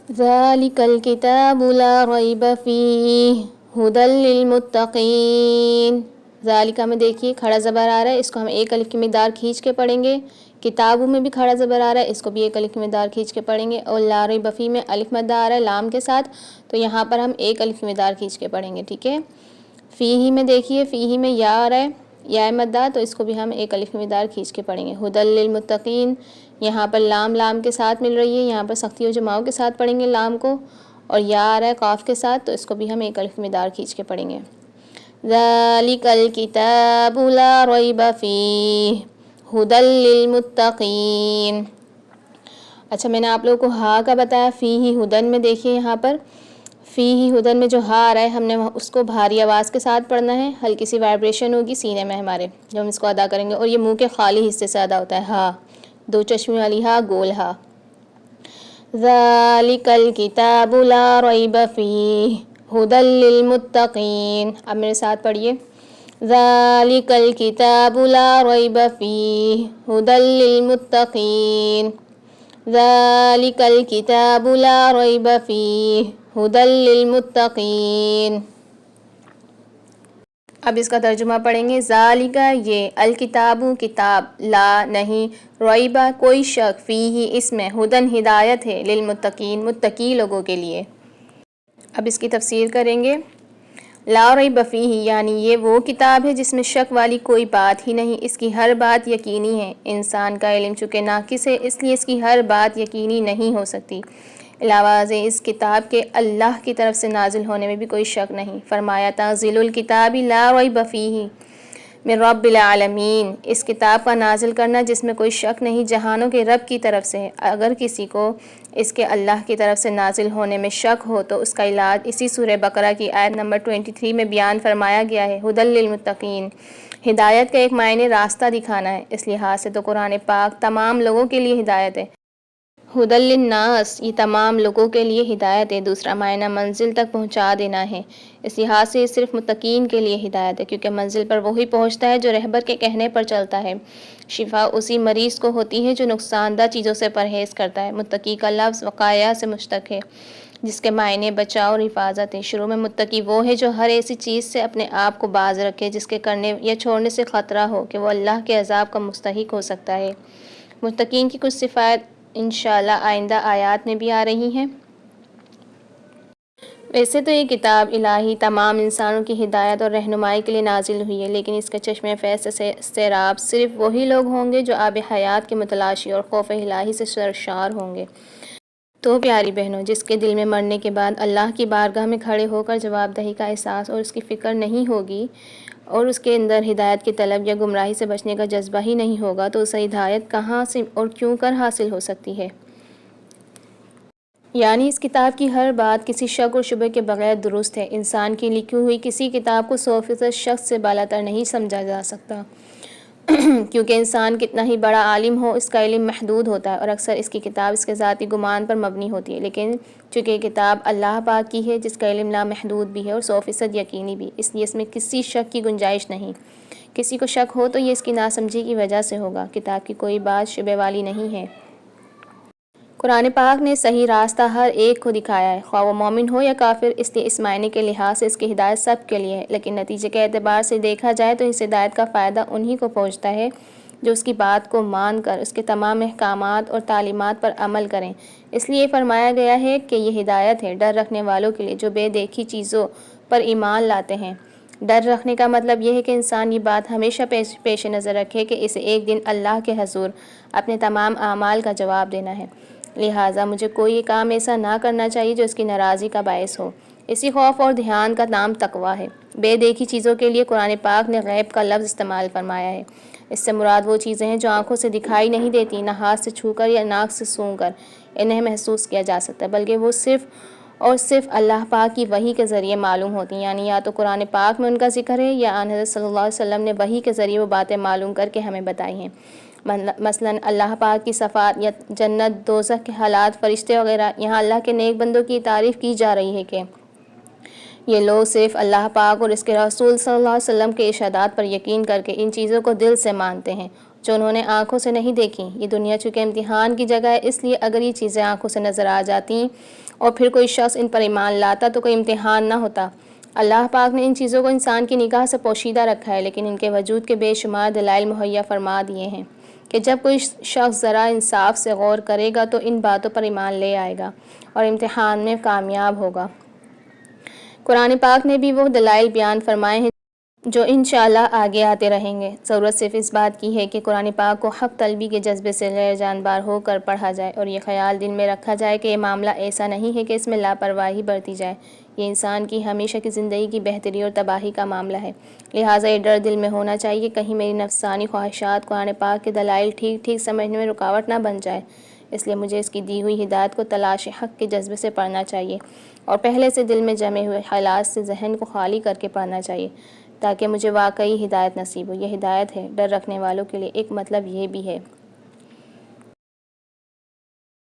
ذَلِكَ الْكِتَابُ لَا رَيْبَ فِيهِ هُدًى لِّلْمُتَّقِينَ۔ ذَلِكَ میں دیکھیے کھڑا زبر آ رہا ہے، اس کو ہم ایک الف کی مقدار کھینچ کے پڑھیں گے۔ کتابوں میں بھی کھڑا زبر آ رہا ہے، اس کو بھی ایک الف کی مقدار کھینچ کے پڑھیں گے، اور لا ریب فیہ میں الف مدہ آ رہا ہے لام کے ساتھ، تو یہاں پر ہم ایک الف کی مقدار کھینچ کے پڑھیں گے، ٹھیک ہے۔ فیہ میں دیکھیے فیہ میں یا آ رہا ہے، یا مدہ، تو اس کو بھی ہم ایک الف کی مقدار کھینچ کے پڑھیں گے۔ ہدی للمتقین، یہاں پر لام کے ساتھ مل رہی ہے، یہاں پر سختی و جماؤ کے ساتھ پڑھیں گے لام کو، اور یا آ رہا ہے قاف کے ساتھ، تو اس کو بھی ہم ایک الف کی مقدار کھینچ کے پڑھیں گے۔ ذَلِكَ الْكِتَابُ لَا رَيْبَ فِيهِ هُدًى لِّلْمُتَّقِينَ۔ اچھا، میں نے آپ لوگوں کو ہا کا بتایا، فیہ ہدن میں دیکھیے یہاں پر فیہ ہدن میں جو ہا آ رہا ہے، ہم نے اس کو بھاری آواز کے ساتھ پڑھنا ہے، ہلکی سی وائبریشن ہوگی سینے میں ہمارے جب ہم اس کو ادا کریں گے، اور یہ منہ کے خالی حصے سے ادا ہوتا ہے، ہا دو چشمی والی ہا، گول ہا۔ ذَلِكَ الْكِتَابُ لَا رَيْبَ فِيهِ هُدًى لِّلْمُتَّقِينَ۔ اب میرے ساتھ پڑھیے، ذَلِكَ الْكِتَابُ لَا رَيْبَ فِيهِ هُدًى لِّلْمُتَّقِينَ۔ ذَلِكَ الْكِتَابُ لَا رَيْبَ فِيهِ هُدًى لِّلْمُتَّقِينَ۔ اب اس کا ترجمہ پڑھیں گے، ذالکہ یہ، الکتاب کتاب، لا نہیں، ریبہ کوئی شک، فیہ اس میں، ہدن ہدایت ہے، للمتقین متقی لوگوں کے لیے۔ اب اس کی تفسیر کریں گے، لا ریب فیہ یعنی یہ وہ کتاب ہے جس میں شک والی کوئی بات ہی نہیں، اس کی ہر بات یقینی ہے۔ انسان کا علم چونکہ ناقص ہے، اس لیے اس کی ہر بات یقینی نہیں ہو سکتی۔ علاوہ ازیں اس کتاب کے اللہ کی طرف سے نازل ہونے میں بھی کوئی شک نہیں۔ فرمایا تنزیل الکتاب لا ریب فیہ من رب العالمین، اس کتاب کا نازل کرنا جس میں کوئی شک نہیں جہانوں کے رب کی طرف سے ہے۔ اگر کسی کو اس کے اللہ کی طرف سے نازل ہونے میں شک ہو تو اس کا علاج اسی سورہ بقرہ کی آیت نمبر 23 میں بیان فرمایا گیا ہے، ہدی للمتقین، ہدایت کا ایک معنی راستہ دکھانا ہے، اس لحاظ سے تو قرآن پاک تمام لوگوں کے لیے ہدایت ہے۔ ہدی للناس یہ تمام لوگوں کے لیے ہدایت ہے، دوسرا معنی منزل تک پہنچا دینا ہے، اس لحاظ سے یہ صرف متقین کے لیے ہدایت ہے، کیونکہ منزل پر وہی پہنچتا ہے جو رہبر کے کہنے پر چلتا ہے۔ شفا اسی مریض کو ہوتی ہے جو نقصان دہ چیزوں سے پرہیز کرتا ہے۔ متقی کا لفظ وقایہ سے مشتق ہے، جس کے معنی بچاؤ اور حفاظت ہے۔ شروع میں متقی وہ ہے جو ہر ایسی چیز سے اپنے آپ کو باز رکھے جس کے کرنے یا چھوڑنے سے خطرہ ہو کہ وہ اللہ کے عذاب کا مستحق ہو سکتا ہے۔ متقین کی کچھ صفات انشاءاللہ آئندہ آیات میں بھی آ رہی ہیں۔ ویسے تو یہ کتاب الہی تمام انسانوں کی ہدایت اور رہنمائی کے لیے نازل ہوئی ہے، لیکن اس کے چشمِ فیض سے سیراب صرف وہی لوگ ہوں گے جو آب حیات کے متلاشی اور خوف الہی سے سرشار ہوں گے۔ تو پیاری بہنوں، جس کے دل میں مرنے کے بعد اللہ کی بارگاہ میں کھڑے ہو کر جواب دہی کا احساس اور اس کی فکر نہیں ہوگی، اور اس کے اندر ہدایت کی طلب یا گمراہی سے بچنے کا جذبہ ہی نہیں ہوگا، تو اسے ہدایت کہاں سے اور کیوں کر حاصل ہو سکتی ہے؟ یعنی اس کتاب کی ہر بات کسی شک اور شبہ کے بغیر درست ہے۔ انسان کی لکھی ہوئی کسی کتاب کو 100% شخص سے بالاتر نہیں سمجھا جا سکتا، کیونکہ انسان کتنا ہی بڑا عالم ہو، اس کا علم محدود ہوتا ہے، اور اکثر اس کی کتاب اس کے ذاتی گمان پر مبنی ہوتی ہے۔ لیکن چونکہ یہ کتاب اللہ پاک کی ہے جس کا علم لامحدود بھی ہے اور 100% یقینی بھی، اس لیے اس میں کسی شک کی گنجائش نہیں۔ کسی کو شک ہو تو یہ اس کی ناسمجھی کی وجہ سے ہوگا۔ کتاب کی کوئی بات شبہ والی نہیں ہے۔ قرآن پاک نے صحیح راستہ ہر ایک کو دکھایا ہے، خواہ وہ مومن ہو یا کافر، اس لیے اس معنی کے لحاظ سے اس کی ہدایت سب کے لیے ہے، لیکن نتیجے کے اعتبار سے دیکھا جائے تو اس ہدایت کا فائدہ انہی کو پہنچتا ہے جو اس کی بات کو مان کر اس کے تمام احکامات اور تعلیمات پر عمل کریں۔ اس لیے فرمایا گیا ہے کہ یہ ہدایت ہے ڈر رکھنے والوں کے لیے جو بے دیکھی چیزوں پر ایمان لاتے ہیں۔ ڈر رکھنے کا مطلب یہ ہے کہ انسان یہ بات ہمیشہ پیش نظر رکھے کہ اسے ایک دن اللہ کے حضور اپنے تمام اعمال کا جواب دینا ہے، لہٰذا مجھے کوئی کام ایسا نہ کرنا چاہیے جو اس کی ناراضی کا باعث ہو۔ اسی خوف اور دھیان کا نام تقویٰ ہے۔ بے دیکھی چیزوں کے لیے قرآن پاک نے غیب کا لفظ استعمال فرمایا ہے۔ اس سے مراد وہ چیزیں ہیں جو آنکھوں سے دکھائی نہیں دیتی، نہ ہاتھ سے چھو کر یا ناک سے سونگھ کر انہیں محسوس کیا جا سکتا، بلکہ وہ صرف اور صرف اللہ پاک کی وحی کے ذریعے معلوم ہوتی ہیں، یعنی یا تو قرآن پاک میں ان کا ذکر ہے یا آن حضرت صلی اللہ علیہ وسلم نے وحی کے ذریعے وہ باتیں معلوم کر کے ہمیں بتائی ہیں۔ مثلاً اللہ پاک کی صفات یا جنت دوزخ کے حالات، فرشتے وغیرہ۔ یہاں اللہ کے نیک بندوں کی تعریف کی جا رہی ہے کہ یہ لوگ صرف اللہ پاک اور اس کے رسول صلی اللہ علیہ وسلم کے ارشادات پر یقین کر کے ان چیزوں کو دل سے مانتے ہیں۔ جو انہوں نے آنکھوں سے نہیں دیکھیں۔ یہ دنیا چونکہ امتحان کی جگہ ہے، اس لیے اگر یہ چیزیں آنکھوں سے نظر آ جاتی اور پھر کوئی شخص ان پر ایمان لاتا تو کوئی امتحان نہ ہوتا۔ اللہ پاک نے ان چیزوں کو انسان کی نگاہ سے پوشیدہ رکھا ہے، لیکن ان کے وجود کے بے شمار دلائل مہیا فرما دیے ہیں کہ جب کوئی شخص ذرا انصاف سے غور کرے گا تو ان باتوں پر ایمان لے آئے گا اور امتحان میں کامیاب ہوگا۔ قرآن پاک نے بھی وہ دلائل بیان فرمائے ہیں جو انشاءاللہ آگے آتے رہیں گے۔ ضرورت صرف اس بات کی ہے کہ قرآن پاک کو حق طلبی کے جذبے سے غیر جانبدار ہو کر پڑھا جائے اور یہ خیال دل میں رکھا جائے کہ یہ معاملہ ایسا نہیں ہے کہ اس میں لاپرواہی برتی جائے۔ یہ انسان کی ہمیشہ کی زندگی کی بہتری اور تباہی کا معاملہ ہے، لہٰذا یہ ڈر دل میں ہونا چاہیے کہیں میری نفسانی خواہشات قرآن پاک کے دلائل ٹھیک سمجھنے میں رکاوٹ نہ بن جائے۔ اس لیے مجھے اس کی دی ہوئی ہدایت کو تلاش حق کے جذبے سے پڑھنا چاہیے اور پہلے سے دل میں جمے ہوئے خیالات سے ذہن کو خالی کر کے پڑھنا چاہیے تاکہ مجھے واقعی ہدایت نصیب ہو۔ یہ ہدایت ہے۔ ڈر رکھنے والوں کے لیے ایک مطلب یہ بھی ہے